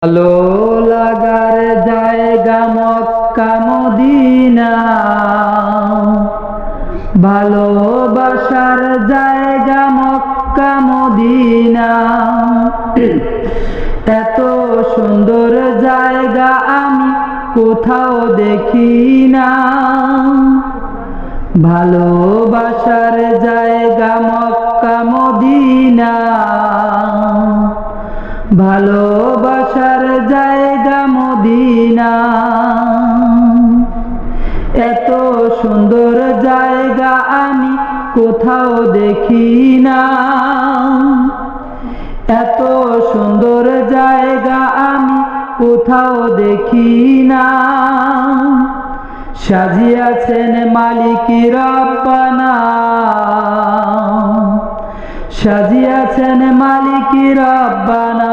ভালো লাগার জায়গা মক্কা মদিনা, ভালোবাসার জায়গা মক্কা মদিনা। এত সুন্দর জায়গা আমি কোথাও দেখি না। ভালোবাসার জায়গা মক্কা মদিনা, ভালোবাসার জায়গা মদিনা। এত সুন্দর জায়গা আমি কোথাও দেখি না। এত সুন্দর জায়গা আমি কোথাও দেখি না। সাজিয়াছেন মালিক রব্বানা, সাজিয়াছেন মালিক রব্বানা।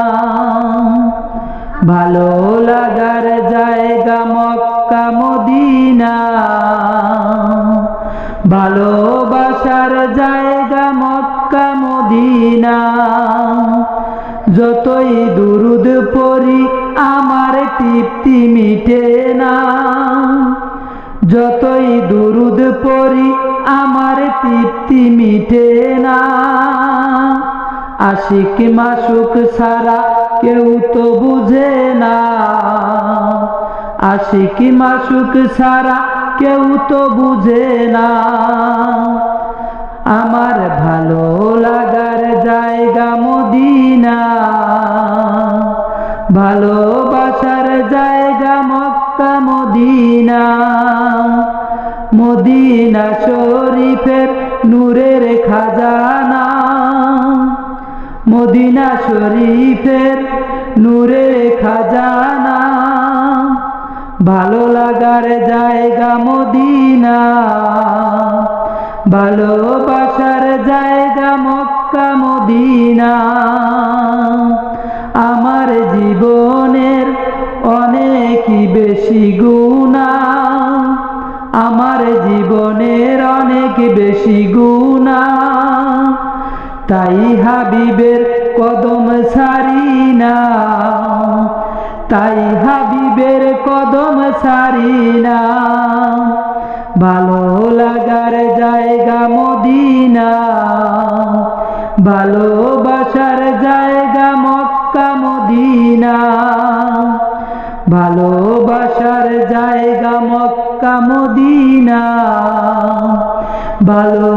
ভালো লাগার জায়গা মক্কা মদিনা, ভালোবাসার জায়গা মক্কা মদিনা। যতই দুরুদ পড়ি আমার তৃপ্তি মিটে না। যতই দুরুদ পড়ি আমার তৃপ্তি মিটে না। আশিক মাশুক ছাড়া কেউ তো বুঝে না। আশিক মাশুক ছাড়া কেউ তো বুঝে না। আমার ভালো লাগার জায়গা মদিনা, ভালোবাসার জায়গা মক্কা মদিনা। মদিনা শরীফের নূরের খাজানা, মদিনা শরীফের নূরের খাজানা। ভালো লাগার জায়গা মদিনা, ভালোবাসার জায়গা মক্কা মদিনা। আমার জীবনের অনেকই বেশি গুনাহ, আমার জীবনের অনেক বেশি গুনাহ। তাই হাবিবের কদম ছাড়ি না, তাই হাবিবের কদম ছাড়ি না। ভালো লাগার জায়গা মদিনা, ভালোবাসার জায়গা মক্কা মদিনা। ভালোবাসার জায়গা মক্কা মদিনা, ভালো